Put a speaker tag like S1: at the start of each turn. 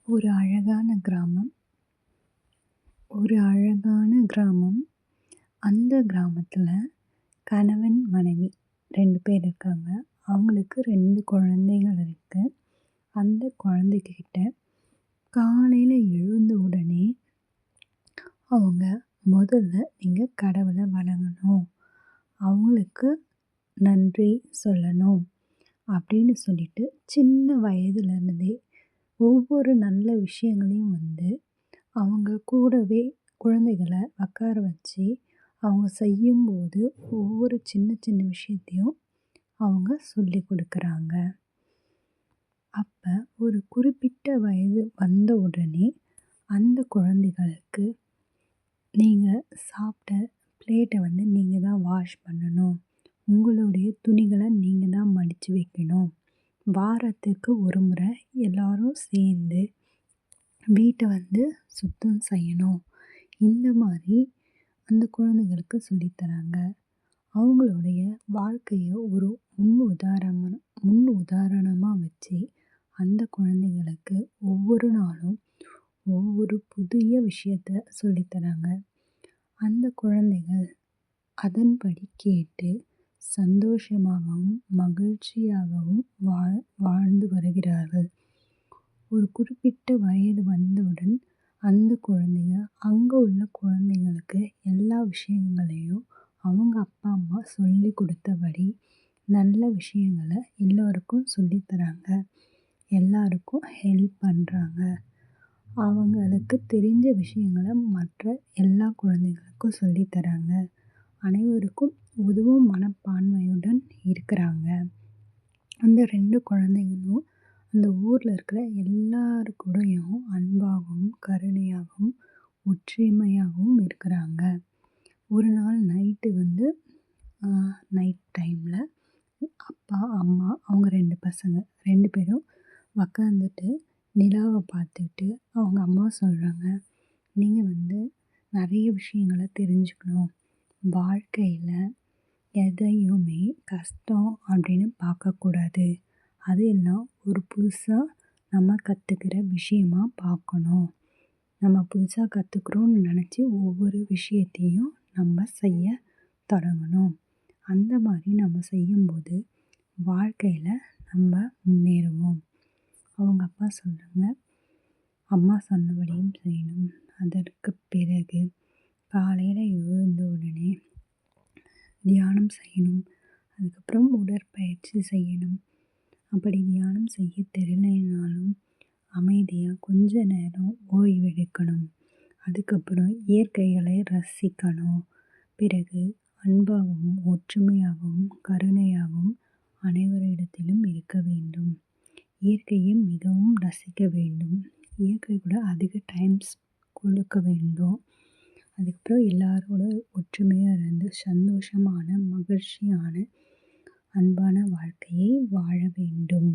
S1: ஒரு அழகான கிராமம். ஒரு அழகான கிராமம். அந்த கிராமத்தில கணவன், மனைவி 2 பேர் இருக்காங்க. அவங்களுக்கு 2 குழந்தைகள் இருக்கு. அந்த குழந்தைகிட்ட காலையில எழுந்த உடனே அவங்க முதல்ல நீங்க கடவுள வணங்கணும். அவங்களுக்கு நன்றி சொல்லணும். அப்படின்னு சொல்லிட்டு சின்ன வயதிலிருந்தே ஒவ்வொரு நல்ல விஷயங்களையும் அவங்க கூடவே குழந்தைகள உட்கார வச்சு, அவங்க செய்யும்போது ஒவ்வொரு சின்ன சின்ன விஷயத்தையும் அவங்க சொல்லிக் கொடுக்குறாங்க. அப்ப ஒரு குறிப்பிட்ட வயது வந்த உடனே அந்த குழந்தைகளுக்கு நீங்க சாப்பிட்ட பிளேட்ட நீங்க தான் வாஷ் பண்ணணும். உங்களுடைய துணிகள நீங்க தான் மடிச்சு வைக்கணும். வாரத்துக்கு ஒரு முறை எல்லாரும் சேர்ந்து வீட்ட சுத்தம் செய்யணும். இந்த மாரி அந்த குழந்தைகளுக்கு சொல்லி தராங்க. அவங்களுடைய வாழ்க்கைய ஒரு முன் உதாரணமா வச்சு அந்த குழந்தைங்களுக்கு ஒவ்வொரு நாளும் ஒவ்வொரு புதிய விஷயத்த சொல்லி தராங்க. அந்த குழந்தைகள் அதன்படி கேட்டு சந்தோஷமாகவும், மகிழ்ச்சியாகவும் வாழ்ந்து வருகிறார்கள். ஒரு குறிப்பிட்ட வயது வந்தவுடன் அந்த குழந்தைங்க அங்க உள்ள குழந்தைங்களுக்கு எல்லா விஷயங்களையும் அவங்க அப்பா, அம்மா சொல்லிக் கொடுத்தபடி நல்ல விஷயங்கள எல்லோருக்கும் சொல்லி தராங்க. எல்லாருக்கும் ஹெல்ப் பண்றாங்க. அவங்களுக்கு தெரிஞ்ச விஷயங்கள மற்ற எல்லா குழந்தைகளுக்கும் சொல்லி தராங்க. அனைவருக்கும் உதவும் மனப்பான்மையுடன் இருக்கிறாங்க. அந்த 2 குழந்தைங்களும் அந்த ஊர்ல இருக்கிற எல்லார் கூடயும் அன்பாகவும், கருணையாகவும், ஒற்றுமையாகவும் இருக்கிறாங்க. ஒரு நாள் நைட் டைம்ல அப்பா, அம்மா அவங்க 2 பசங்க 2 பேரும் உக்காந்துட்டு நிலாவ பார்த்துட்டு அவங்க அம்மா சொல்றாங்க, "நீங்க நிறைய விஷயங்கள தெரிஞ்சுக்கணும். வாழ்க்கையில எதையுமே கஷ்டம் அப்படின்னு பார்க்கக்கூடாது. அது எல்லாம் ஒரு புதுசா நம்ம கத்துக்கிற விஷயமா பார்க்கணும். நம்ம புதுசா கத்துக்கிறோம்னு நினச்சி ஒவ்வொரு விஷயத்தையும் நம்ம செய்ய தொடங்கணும். அந்த மாதிரி நம்ம செய்யும்போது வாழ்க்கையில நம்ம முன்னேறுவோம்." அவங்க அப்பா சொல்றாங்க, "அம்மா சொன்னபடியும் செய்யணும். அதற்கு பிறகு காலையில எழுந்த உடனே தியானம் செய்யணும். அதுக்கப்புறம் உடற்பயிற்சி செய்யணும். அப்படி தியானம் செய்ய தெரியலைனாலும் அமைதியா கொஞ்ச நேரம் ஓய்வெடுக்கணும். அதுக்கப்புறம் இயற்கைகளை ரசிக்கணும். பிறகு அன்பாகவும், ஒற்றுமையாகவும், கருணையாகவும் அனைவரிடத்திலும் இருக்க வேண்டும். இயற்கையை மிகவும் ரசிக்க வேண்டும். இயற்கை கூட அதிக டைம்ஸ் கொடுக்க வேண்டும். அதுக்கப்புறம் எல்லாரோட ஒற்றுமையாக இருந்து சந்தோஷமான, மகிழ்ச்சியான, அன்பான வாழ்க்கையை வாழ வேண்டும்."